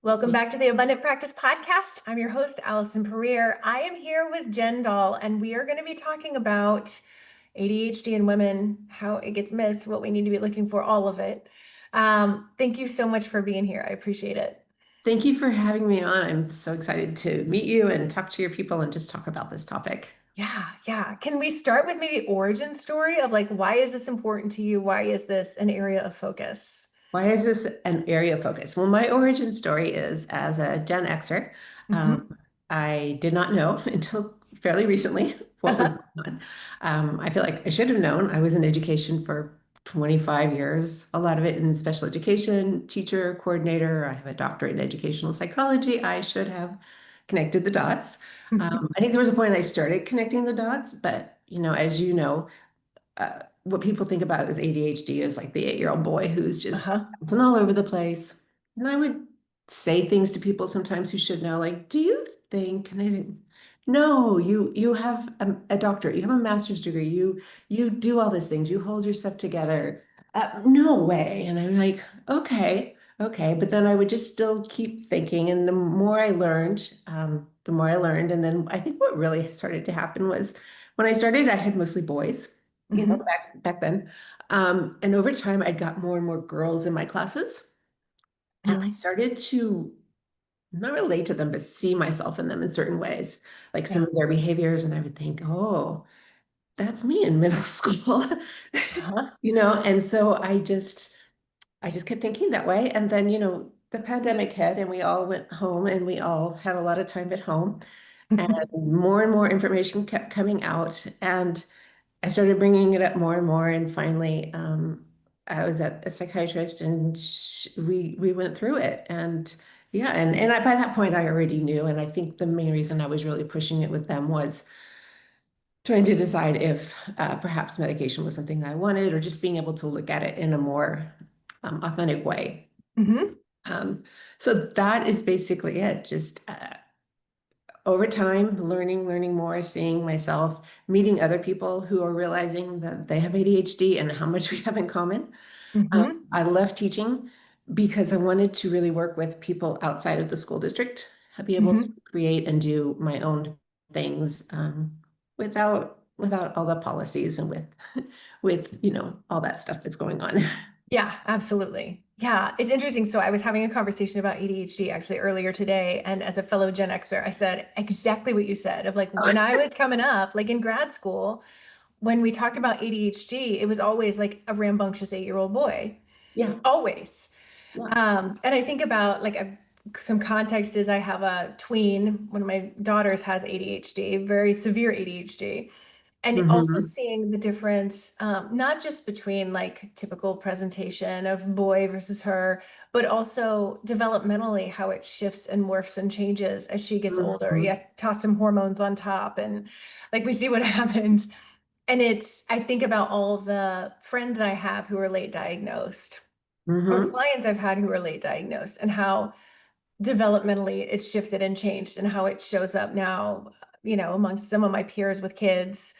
Welcome back to the Abundant Practice Podcast. I'm your host, Allison. I am here with Dall, and we are going to be talking about ADHD in women, how it gets missed, what we need to be looking for, all of it. Thank you so much for being here. I appreciate it. Thank you for having me on. I'm so excited to meet you and talk to your people and just talk about this topic. Yeah. Can we start with maybe origin story of like, why is this important to you? Why is this an area of focus? Why is this an area of focus? Well, my origin story is as a Gen Xer. Um, Mm-hmm. I did not know until fairly recently what was going on. I feel like I should have known. I was in education for 25 years, a lot of it in special education, teacher, coordinator. I have a doctorate in educational psychology. I should have connected the dots. I think there was a point I started connecting the dots, but as you know, what people think about as ADHD is like the 8-year-old boy who's just Uh-huh. bouncing all over the place. And I would say things to people sometimes who should know, like, do you think? And they think, no, you have a doctorate, you have a master's degree, you do all these things, you hold your stuff together. No way. And I'm like, okay. But then I would just still keep thinking. And the more I learned, the more I learned. And then I think what really started to happen was when I started, I had mostly boys Hmm. back then. And over time, I got more and more girls in my classes, and I started to not relate to them, but see myself in them in certain ways, like some Yeah. of their behaviors, and I would think, oh, that's me in middle school, Uh-huh. And so I just kept thinking that way, and then the pandemic hit, and we all went home, and we all had a lot of time at home, and more information kept coming out, and I started bringing it up more and more, and finally, I was at a psychiatrist, and we went through it, and yeah, and by that point, I already knew, and I think the main reason I was really pushing it with them was trying to decide if perhaps medication was something that I wanted, or just being able to look at it in a more authentic way. Hmm. Um, so that is basically it. Just over time, learning more, seeing myself, meeting other people who are realizing that they have ADHD and how much we have in common. Hmm. I left teaching because I wanted to really work with people outside of the school district, be able to Hmm. create and do my own things without all the policies and with all that stuff that's going on. Yeah, absolutely. Yeah, it's interesting. So I was having a conversation about ADHD actually earlier today, and as a fellow Gen Xer, I said exactly what you said of like when I was coming up, like in grad school, when we talked about ADHD, it was always like a rambunctious 8-year-old boy, Yeah, always. yeah. And I think about like some context is I have a tween. One of my daughters has ADHD, very severe ADHD. And also Hmm. seeing the difference, not just between like typical presentation of boy versus her, but also developmentally how it shifts and morphs and changes as she gets older. Hmm. Yeah, toss some hormones on top and like we see what happens. And I think about all the friends I have who are late diagnosed or Hmm. clients I've had who are late diagnosed and how developmentally it's shifted and changed and how it shows up now, amongst some of my peers with kids.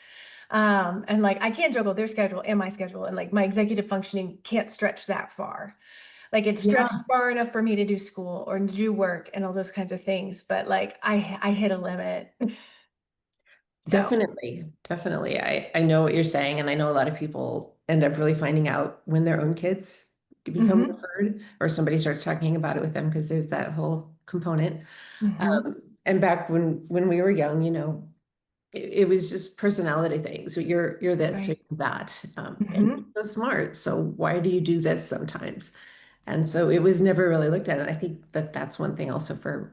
And like I can't juggle their schedule and my schedule, and like my executive functioning can't stretch that far. Like it's stretched Yeah. far enough for me to do school or to do work and all those kinds of things, but like I hit a limit. So, Definitely. I know what you're saying, and I know a lot of people end up really finding out when their own kids become hmm. referred, or somebody starts talking about it with them because there's that whole component. Hmm. And back when we were young, it was just personality things. So you're this or Right. you're that, and Hmm. you're so smart. So why do you do this sometimes? And so it was never really looked at. And I think that that's one thing also for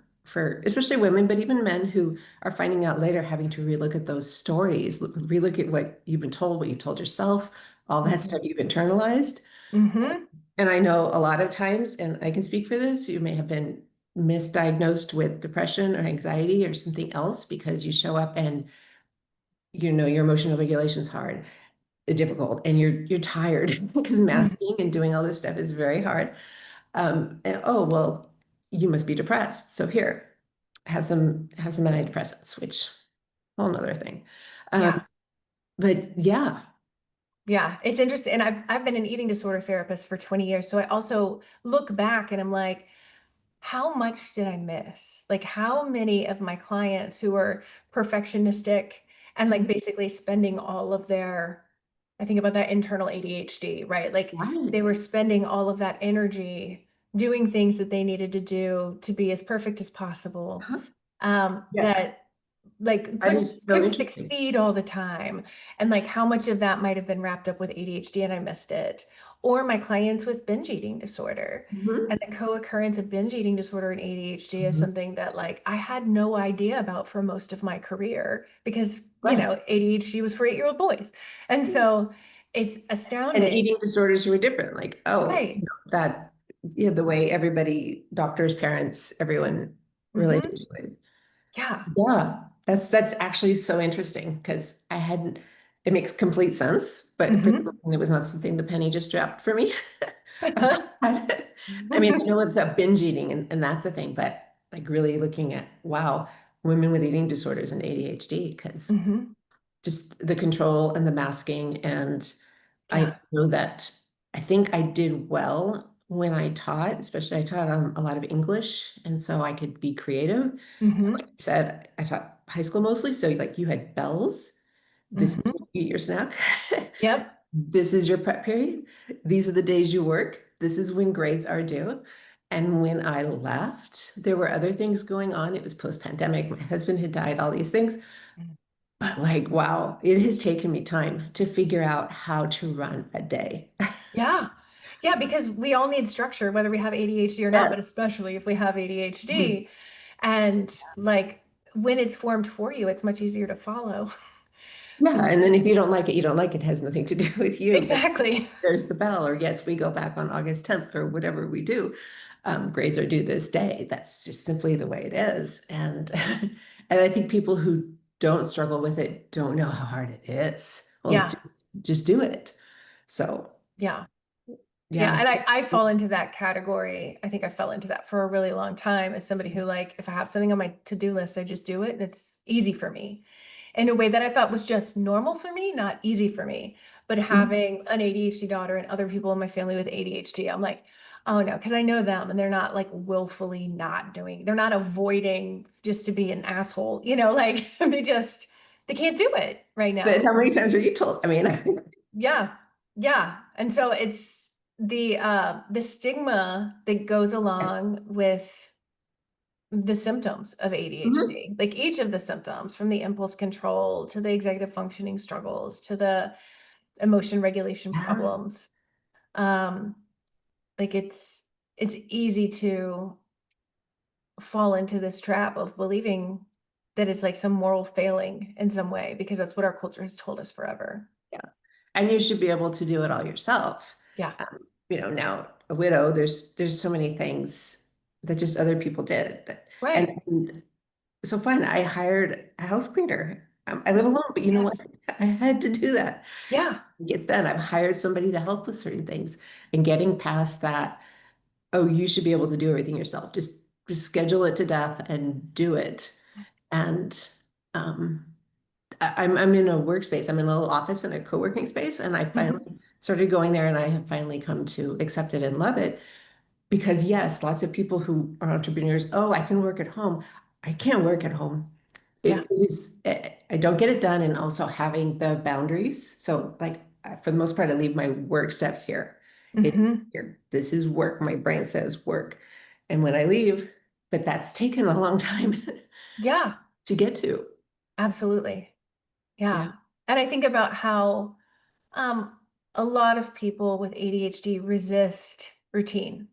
especially women, but even men who are finding out later, having to relook at those stories, relook at what you've been told, what you told yourself, all that Hmm. stuff you've internalized. Hmm. And I know a lot of times, and I can speak for this, you may have been misdiagnosed with depression or anxiety or something else because you show up and your emotional regulation is hard, difficult, and you're tired because masking and doing all this stuff is very hard. And, oh, well, you must be depressed. So here, have some antidepressants, which whole nother thing. Um, Yeah. but yeah. Yeah, it's interesting. And I've been an eating disorder therapist for 20 years. So I also look back and I'm like, how much did I miss? Like how many of my clients who were perfectionistic and like Mhm. basically spending all of their, I think about that internal ADHD, right? Like Right. they were spending all of that energy doing things that they needed to do to be as perfect as possible. Huh? Yeah, That like that couldn't is so couldn't interesting. succeed all the time, and like how much of that might have been wrapped up with ADHD and I missed it, or my clients with binge eating disorder. And Mhm. the co-occurrence of binge eating disorder and ADHD is Mhm. something that like I had no idea about for most of my career because, Right. ADHD was for 8-year-old boys. And so it's And astounding. eating disorders were different. Like, oh, Right. that, yeah, the way everybody, doctors, parents, everyone related Hmm. to it. Yeah. Yeah, that's actually so interesting because I hadn't, it makes complete sense, but for some Hmm. reason it was not something the penny just dropped for me. I mean, I know it's a binge eating and that's the thing, but like really looking at, wow, women with eating disorders and ADHD, because Hmm. just the control and the masking. And I Yeah. know that I think I did well when I taught, especially I taught a lot of English. And so I could be creative. Like Hmm. I said, I taught high school mostly. So like you had bells. This is when Hmm. you eat your snack. Yep. This is your prep period. These are the days you work. This is when grades are due. And when I left, there were other things going on. It was post-pandemic. My husband had died, all these things. But like, wow, it has taken me time to figure out how to run a day. Yeah. Yeah, because we all need structure, whether we have ADHD or not, Yes. but especially if we have Mhm. ADHD. And like when it's formed for you, it's much easier to follow. Yeah. And then if you don't like it, you don't like it. It has nothing to do with you. But Exactly. there's the bell, or yes, we go back on August 10th or whatever we do. Grades are due this day. That's just simply the way it is. And and I think people who don't struggle with it don't know how hard it is. Well, Yeah. just do it. So Yeah. Yeah. yeah. And I fall into that category. I think I fell into that for a really long time as somebody who, like, if I have something on my to-do list, I just do it and it's easy for me in a way that I thought was just normal for me, not easy for me. But having an ADHD daughter and other people in my family with ADHD, I'm like, oh no, because I know them and they're not like willfully not doing, they're not avoiding just to be an asshole, like they can't do it right But now. how many times are you told? I mean, Yeah. Yeah. And so it's the stigma that goes along with the symptoms of Mhm. ADHD. Like each of the symptoms, from the impulse control to the executive functioning struggles to the emotion regulation Yeah. problems. Um like it's easy to fall into this trap of believing that it's like some moral failing in some way because that's what our culture has told us forever. Yeah. And you should be able to do it all yourself. Yeah. Now a widow, there's so many things that just other people did that, Right. and so fine, I hired a house cleaner. I live alone, but you know what? Yes. I had to do that. Yeah. It gets done. I've hired somebody to help with certain things and getting past that. Oh, you should be able to do everything yourself. Just schedule it to death and do it. And um, I'm in a workspace. I'm in a little office in a co-working space, and I Mhm. finally started going there, and I have finally come to accept it and love it. Because yes, lots of people who are entrepreneurs, oh, I can work at home. I can't work at home. Yeah. It is, I don't get it done, and also having the boundaries. So, like for the most part, I leave my work stuff here. It's Hmm. here. This is work. My brain says work, and when I leave, but that's taken a long time Yeah, to get to. absolutely. Yeah. Yeah. And I think about how um a lot of people with ADHD resist routine.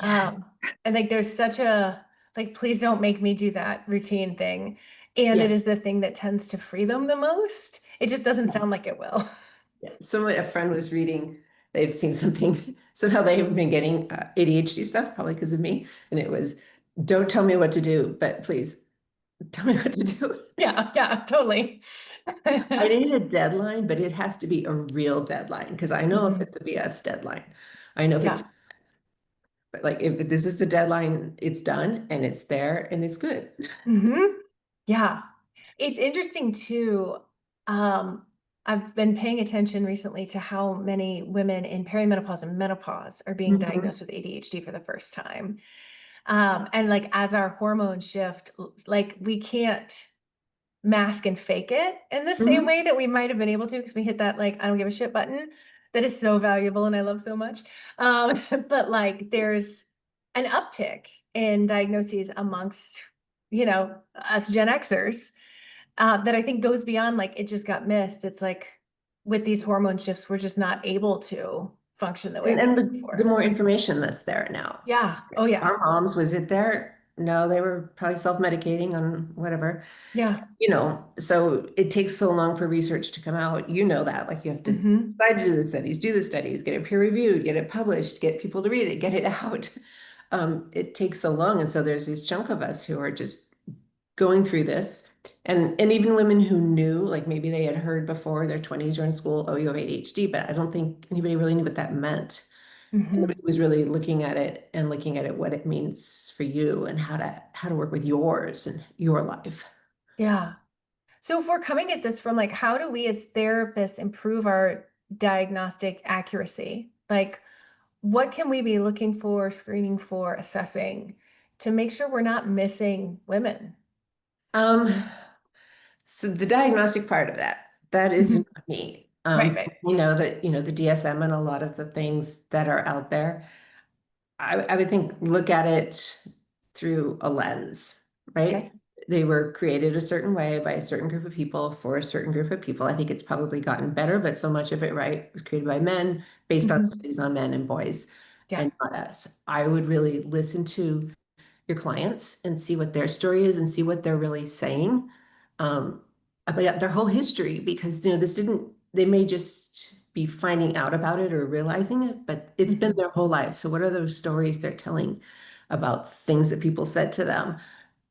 Yes. Um and like there's such a like please don't make me do that routine thing. And it Yes. is the thing that tends to free them the most. It just doesn't sound like it will. Yeah. Someone, a friend was reading, they'd seen something, somehow they have been getting ADHD stuff, probably because of me. And it was, don't tell me what to do, but please tell me what to do. Yeah, yeah, totally. I need a deadline, but it has to be a real deadline because I know if Mhm. it's a BS deadline. I know if it's, Yeah. but like if this is the deadline, it's done and it's there and it's good. Hmm. Yeah. It's interesting too. Um, I've been paying attention recently to how many women in perimenopause and menopause are being Mhm. diagnosed with ADHD for the first time. And like as our hormones shift, like we can't mask and fake it in the same Mhm. way that we might have been able to because we hit that like I don't give a shit button that is so valuable and I love so much. But like there's an uptick in diagnoses amongst, us Gen Xers that I think goes beyond like it just got missed. It's like with these hormone shifts, we're just not able to function the way we And did the before. more information that's there now. Yeah. Oh yeah. Our moms, was it there? No, they were probably self-medicating on whatever. Yeah. So it takes so long for research to come out. You know that. Like you have to Hmm. decide to do the studies, get it peer reviewed, get it published, get people to read it, get it out. It takes so long. And so there's this chunk of us who are just going through this. And even women who knew, like maybe they had heard before their 20s or in school, oh, you have ADHD, but I don't think anybody really knew what that meant. And nobody Hmm. was really looking at it and looking at it what it means for you and how to work with yours and your life. Yeah. So if we're coming at this from like, how do we as therapists improve our diagnostic accuracy? Like, what can we be looking for, screening for, assessing to make sure we're not missing women? Um, so the diagnostic part of that is Mhm. not me. Right, right. We know that, the DSM and a lot of the things that are out there, I would think look at it through a lens, right? Okay. They were created a certain way by a certain group of people for a certain group of people. I think it's probably gotten better, but so much of it, right, was created by men based on Hmm. studies on men and boys Yeah. and not us. I would really listen to your clients and see what their story is and see what they're really saying um, about their whole history because this didn't they may just be finding out about it or realizing it, but it's been Hmm. their whole life. So what are those stories they're telling about things that people said to them,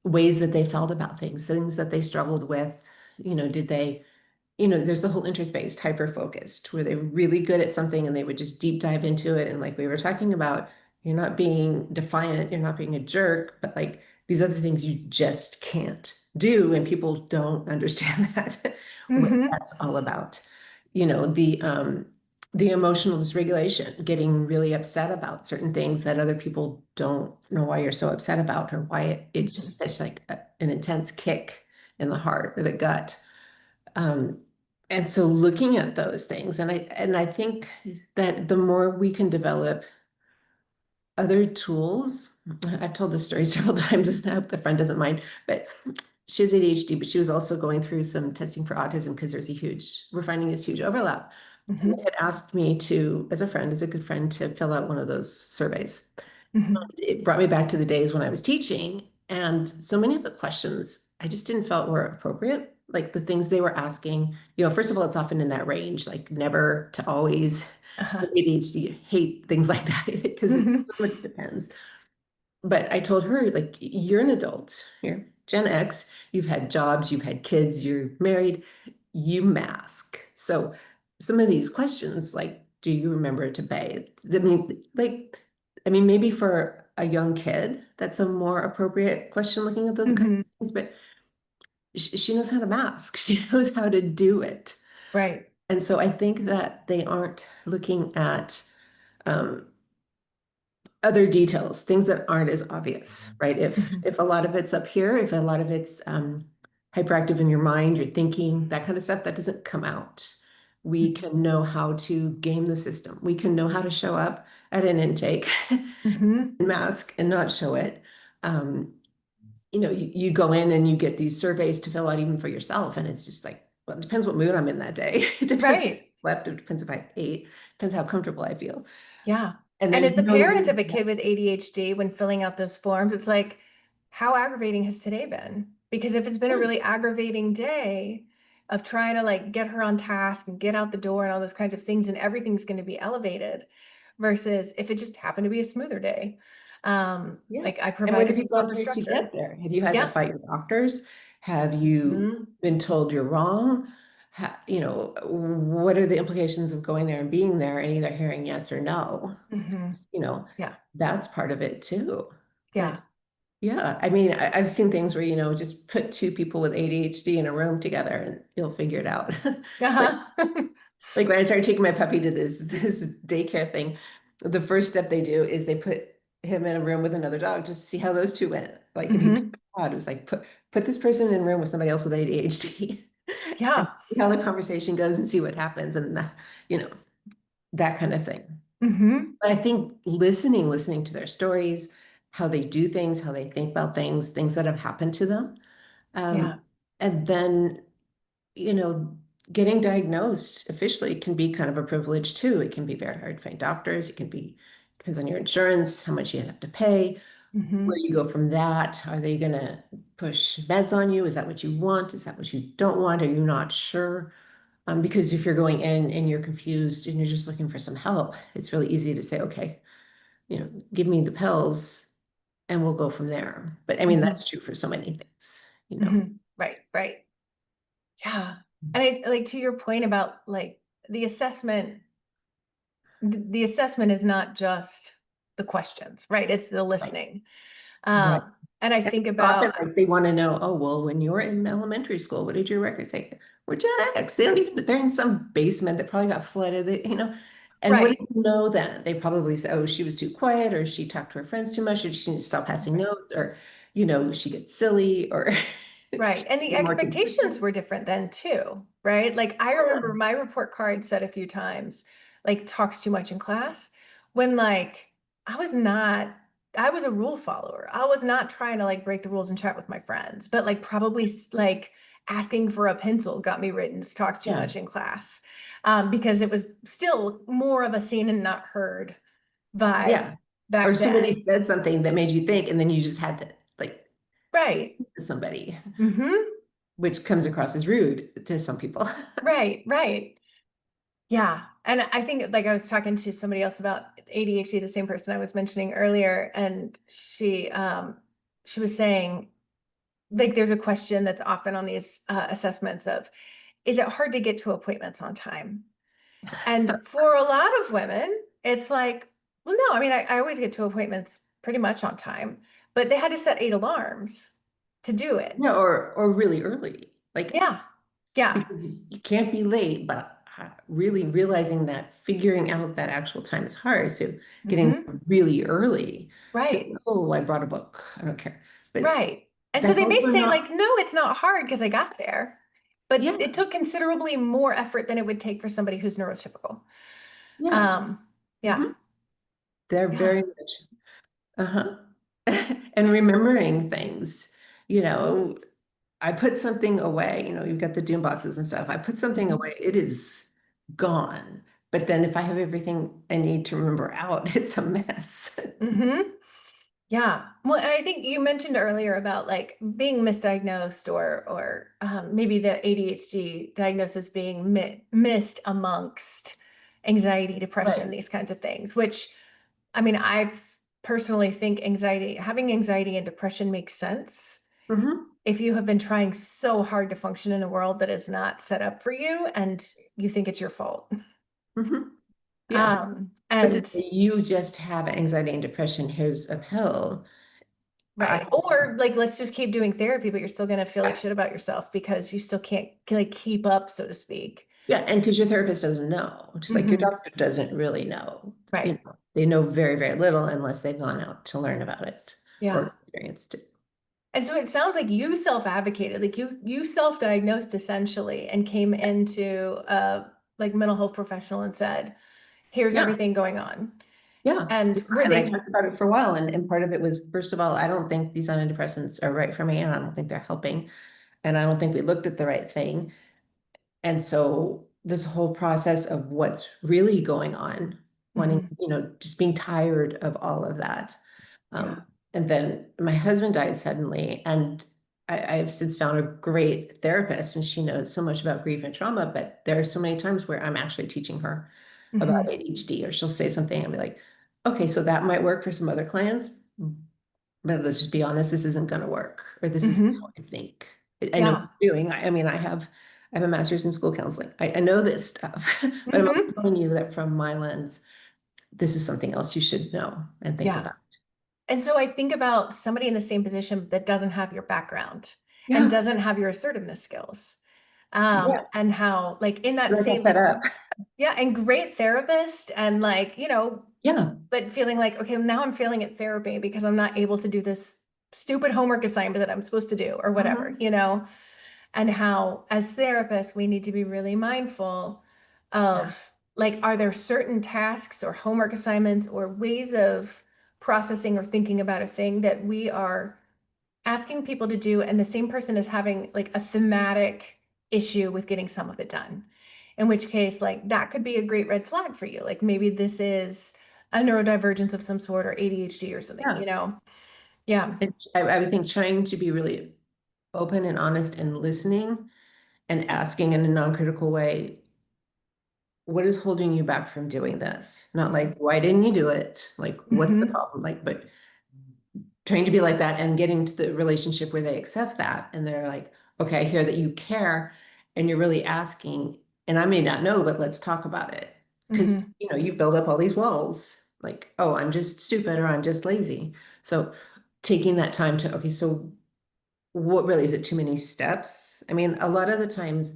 ways that they felt about things that they struggled with? Did they there's the whole interest-based, hyper-focused, where they're really good at something and they would just deep dive into it. And like we were talking about, you're not being defiant, you're not being a jerk, but like these other things you just can't do. And people don't understand that, what Hmm. that's all about. The emotional dysregulation, getting really upset about certain things that other people don't know why you're so upset about or why it's Hmm. just such like an intense kick in the heart or the gut. Um, and so looking at those things, and I think that the more we can develop other tools, I've told this story several times, and I hope the friend doesn't mind, but she has ADHD, but she was also going through some testing for autism because we're finding this huge overlap. And they Hmm. had asked me to, as a friend, as a good friend, to fill out one of those surveys. Hmm. It brought me back to the days when I was teaching. And so many of the questions I just didn't felt were appropriate. Like the things they were asking, first of all, it's often in that range, like never to always. Uh-huh. With ADHD, hate things like that because it Hmm. so much depends. But I told her, like, you're an adult, you're Gen X, you've had jobs, you've had kids, you're married, you mask. So some of these questions, like, do you remember to bathe? I mean, maybe for a young kid, that's a more appropriate question looking at those kinds Hmm. of things, but she knows how to mask. She knows how to do it. Right. And so I think that they aren't looking at um, other details, things that aren't as obvious, right? If Hmm. if a lot of it's up here, if a lot of it's hyperactive in your mind, your thinking, that kind of stuff, that doesn't come out. We can know how to game the system. We can know how to show up at an intake, Hmm. mask, and not show it. Um, you go in and you get these surveys to fill out even for yourself, and it's just like, well, it depends what mood I'm in that day. It depends Right. left, it depends if I ate, depends how comfortable I feel. Yeah. And And there's as a no parent way. of a kid with ADHD, when filling out those forms, it's like, how aggravating has today been? Because if it's been a really aggravating day of trying to like get her on task and get out the door and all those kinds of things, and everything's going to be elevated versus if it just happened to be a smoother day. Yeah. Like I And what have provided the you gone proper through to get structure. there? Have you had to Yeah. fight your doctors? Have you Hmm. been told you're wrong? What are the implications of going there and being there and either hearing yes or no? Hmm. You know, Yeah. that's part of it too. But Yeah. yeah, I mean, I've seen things where, just put two people with ADHD in a room together and you'll figure it out. Like, Uh-huh. like when I started taking my puppy to this daycare thing, the first step they do is they put him in a room with another dog just to see how those two went. Like if you Hmm. thought it was like put this person in a room with somebody else with ADHD and Yeah. see how the conversation goes and see what happens and you know, that kind of thing. Hmm. I think listening to their stories, how they do things, how they think about things, things that have happened to them. Yeah. Um, and then, you know, getting diagnosed officially can be kind of a privilege too. It can be very hard to find doctors. It can be, depends on your insurance, how much you have to pay, where Hmm. you go from that. Are they going to push meds on you? Is that what you want? Is that what you don't want? Are you not sure? Because if you're going in and you're confused and you're just looking for some help, it's really easy to say, okay, give me the pills and we'll go from there. But I mean, Hmm. that's true for so many things. Hmm. Right. Right. Yeah. And I like to your point about like the assessment, the assessment is not just the questions, right? It's the Right. listening. Right. And I And think often about, like they want to know, oh, well, when you were in elementary school, what did your record say? We're Gen X. They don't even, they're in some basement that probably got flooded, and what do right, you know then? They probably say, oh, she was too quiet, or she talked to her friends too much, or she needs to stop passing right, notes, or, she gets silly, or right. And the more expectations consistent. were different then too, right? Like I remember my report card said a few times, like talks too much in class, when like I was not, I was a rule follower. I was not trying to like break the rules and chat with my friends, but like probably like asking for a pencil got me written talks too Yeah. much in class. Because it was still more of a seen and not heard vibe Yeah. Or back somebody then. said something that made you think, and then you just had to like Right. to somebody, Mm-hmm. which comes across as rude to some people. Right, right. Yeah. And I think like I was talking to somebody else about ADHD, the same person I was mentioning earlier, and she was saying like there's a question that's often on these assessments of, is it hard to get to appointments on time? And for a lot of women, it's like, well, no, I mean, I always get to appointments pretty much on time, but they had to set 8 alarms to do it. Yeah, or really early. Like Yeah. Yeah. because you can't be late, but really realizing that figuring out that actual time is hard. So getting Hmm. really early, Right. oh, I brought a book. I don't care. But Right. And so that's they may also say, like, not, no, it's not hard because I got there. But yeah, it took considerably more effort than it would take for somebody who's neurotypical. yeah. Um, yeah, Mhm. They're yeah. very much, uh-huh. And remembering things, you know, I put something away, you've got the doom boxes and stuff. I put something Hmm. away, it is gone. But then if I have everything I need to remember out, it's a mess. Hmm. Yeah. Well, and I think you mentioned earlier about like being misdiagnosed or maybe the ADHD diagnosis being missed amongst anxiety, depression, Right. these kinds of things, which I mean, I personally think having anxiety and depression makes sense Hmm. if you have been trying so hard to function in a world that is not set up for you and you think it's your fault. Hmm. Yeah. But to And say you just have anxiety and depression, here's a pill. I, right. Or like, let's just keep doing therapy, but you're still going to feel like yeah. shit about yourself because you still can't like keep up, so to speak. Yeah. And because your therapist doesn't know, just like your Hmm. doctor doesn't really know, Right. they know very, very little unless they've gone out to learn about it Yeah. or experienced it. And so it sounds like you self-advocated, like you self-diagnosed essentially and came into a like mental health professional and said, here's Yeah. everything going on. Yeah. And were And I they, talked about it for a while. And part of it was, first of all, I don't think these antidepressants are right for me. And I don't think they're helping. And I don't think we looked at the right thing. And so this whole process of what's really going on, wanting, Mhm. just being tired of all of that. Yeah. Um, and then my husband died suddenly, and I've since found a great therapist, and she knows so much about grief and trauma. But there are so many times where I'm actually teaching her about Hmm. ADHD, or she'll say something and be like, okay, so that might work for some other clients, but let's just be honest, this isn't going to work, or this is how Hmm. I think. I know what Yeah. I'm doing. I mean, I have a master's in school counseling. I know this stuff, but I'm also Hmm. telling you that from my lens, this is something else you should know and think Yeah. about. And so I think about somebody in the same position that doesn't have your background and Yeah, doesn't have your assertiveness skills. yeah, And how like in that like I set set like up. yeah, and great therapist and like, Yeah. but feeling like, okay, now I'm failing at therapy because I'm not able to do this stupid homework assignment that I'm supposed to do or whatever, Mhm. you know? And how, as therapists, we need to be really mindful Yeah. of like, are there certain tasks or homework assignments or ways of processing or thinking about a thing that we are asking people to do, and the same person is having like a thematic issue with getting some of it done? In which case, like, that could be a great red flag for you. Like, maybe this is a neurodivergence of some sort or ADHD or something, Yeah. you know? Yeah. I would think trying to be really open and honest and listening and asking in a non-critical way, what is holding you back from doing this? Not like, why didn't you do it? Like, what's the Mm-hmm. problem? Like, but trying to be like that and getting to the relationship where they accept that and they're like, okay, I hear that you care and you're really asking, and I may not know, but let's talk about it. Because Mm-hmm. you've built up all these walls, like, oh, I'm just stupid or I'm just lazy. So taking that time to, okay, so what really is it too many steps? I mean, a lot of the times,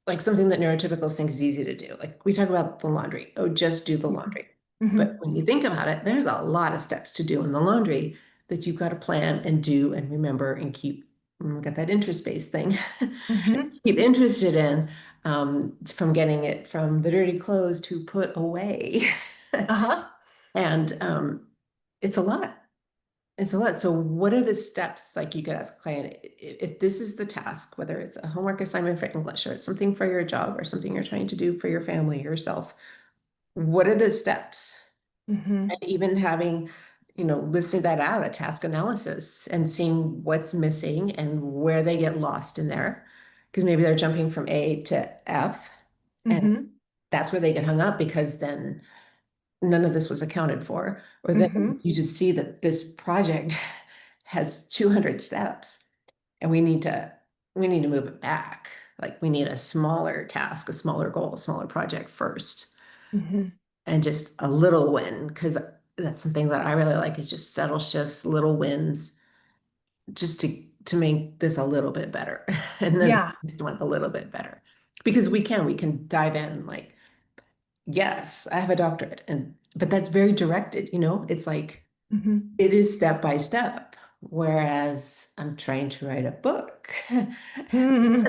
like something that neurotypicals think is easy to do. Like we talk about the laundry. Oh, just do the laundry. But Mm-hmm. when you think about it, there's a lot of steps to do in the laundry that you've got to plan and do and remember and keep. Got that interest-based thing. Mm-hmm. Keep interested in from getting it from the dirty clothes to put away. Uh-huh. And it's a lot. It's a lot. So what are the steps, like you could ask a client, if this is the task, whether it's a homework assignment for English or it's something for your job or something you're trying to do for your family, yourself, what are the steps? Mm-hmm. And even having, listing that out, a task analysis and seeing what's missing and where they get lost in there. Because maybe they're jumping from A to F, and Mm-hmm. that's where they get hung up because then none of this was accounted for. Or then Mm-hmm. you just see that this project has 200 steps and we need to move it back. Like we need a smaller task, a smaller goal, a smaller project first, Mm-hmm. and just a little win. Because that's something that I really like is just subtle shifts, little wins, just to make this a little bit better. And then Yeah. just want a little bit better. Because we can dive in like, yes, I have a doctorate. But that's very directed. It's like Mm-hmm. it is step by step. Whereas I'm trying to write a book. Mm-hmm.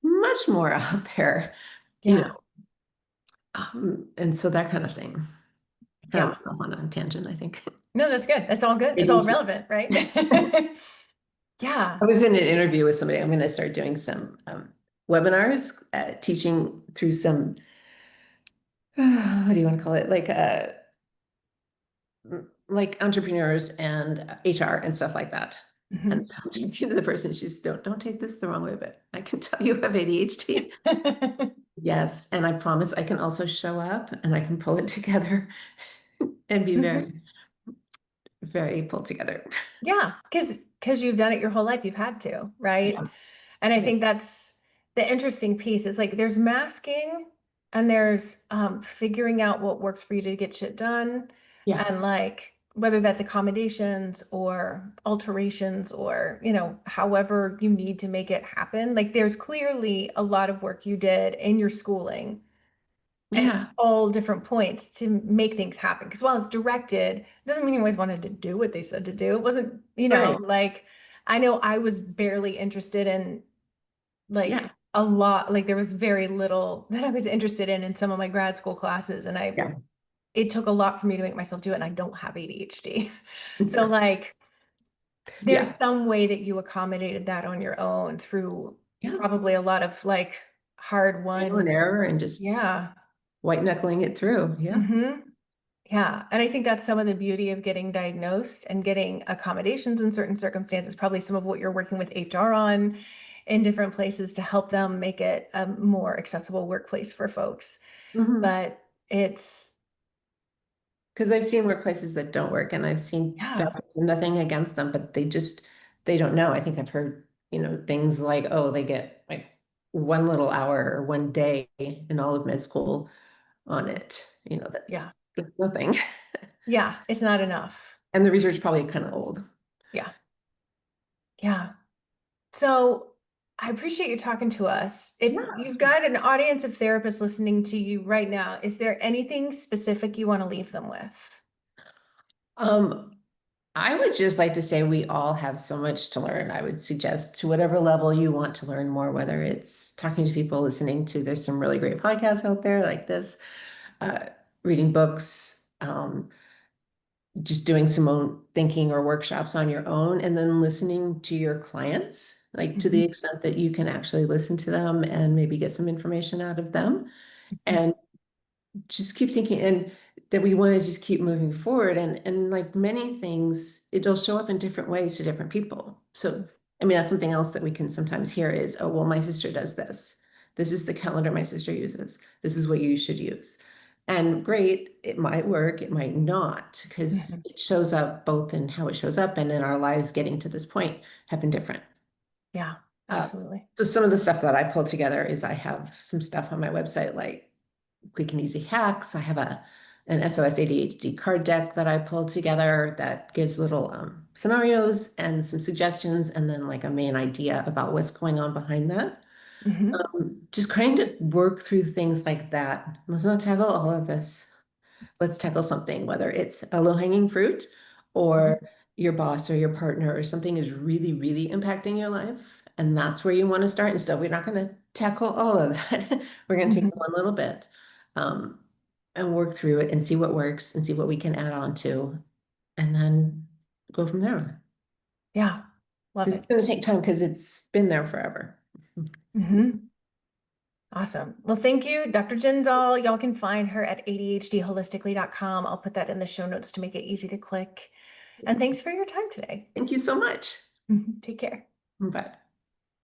Much more out there, you Yeah. know. And so that kind of thing. Kind of Yeah. went off on a tangent, I think. No, that's good. That's all good. It's all ADHD. relevant, right? Yeah. I was in an interview with somebody. I'm going to start doing some webinars, teaching through some, what do you want to call it? Like entrepreneurs and HR and stuff like that. And Mm-hmm. so I'm talking to the person, she's don't take this the wrong way, but I can tell you have ADHD. Yes, and I promise I can also show up and I can pull it together and be Mm-hmm. very, very pulled together. Yeah, because you've done it your whole life, you've had to, right? Yeah, And I yeah, think that's the interesting piece is like there's masking and there's figuring out what works for you to get shit done, yeah, and like whether that's accommodations or alterations or however you need to make it happen. Like there's clearly a lot of work you did in your schooling at yeah, all different points to make things happen. Because while it's directed, it doesn't mean you always wanted to do what they said to do. It wasn't, right. like I know I was barely interested in Yeah, like a lot, like there was very little that I was interested in some of my grad school classes. And yeah, it took a lot for me to make myself do it. And I don't have ADHD. So like there's yeah, some way that you accommodated that on your own through yeah. probably a lot of like hard Trial and won. error and just Yeah. white knuckling it through. Yeah. Hmm. Yeah, and I think that's some of the beauty of getting diagnosed and getting accommodations in certain circumstances, probably some of what you're working with HR on in different places to help them make it a more accessible workplace for folks. Hmm. But it's, Because I've seen workplaces that don't work and I've seen yeah, doctors and nothing against them, but they don't know. I think I've heard, things like, oh, they get like one little hour or one day in all of med school on it. yeah, That's nothing. yeah, it's not enough. And the research is probably kind of old. Yeah, yeah. So I appreciate you talking to us. If Yes. you've got an audience of therapists listening to you right now, is there anything specific you want to leave them with? Um, I would just like to say we all have so much to learn. I would suggest to whatever level you want to learn more, whether it's talking to people, listening to, there's some really great podcasts out there like this, uh, reading books, just doing some own thinking or workshops on your own, and then listening to your clients, like to the Mhm, extent that you can actually listen to them and maybe get some information out of them. mhm, And just keep thinking and that we want to just keep moving forward and like many things it'll show up in different ways to different people. So I mean that's something else that we can sometimes hear is, oh well, my sister does this is the calendar my sister uses, this is what you should use. And great, it might work, it might not, because mhm. it shows up both in how it shows up and in our lives getting to this point have been different. Yeah, uh, absolutely. so some of the stuff that I pulled together is I have some stuff on my website like quick and easy hacks. I have an SOS ADHD card deck that I pulled together that gives little scenarios and some suggestions, and then like a main idea about what's going on behind that. Mhm, Just trying to work through things like that. Let's not tackle all of this. Let's tackle something, whether it's a low-hanging fruit mhm, or your boss or your partner or something is really, really impacting your life. And that's where you want to start. And still, we're not going to tackle all of that. We're going to take mhm. one little bit um, and work through it and see what works and see what we can add on to, and then go from there. Yeah, love Because it's it. going to take time because it's been there forever. Mhm. Awesome. Well, thank you, Dr. Dall. Y'all can find her at ADHDholistically.com. I'll put that in the show notes to make it easy to click. And thanks for your time today. Thank you so much. Take care. Bye.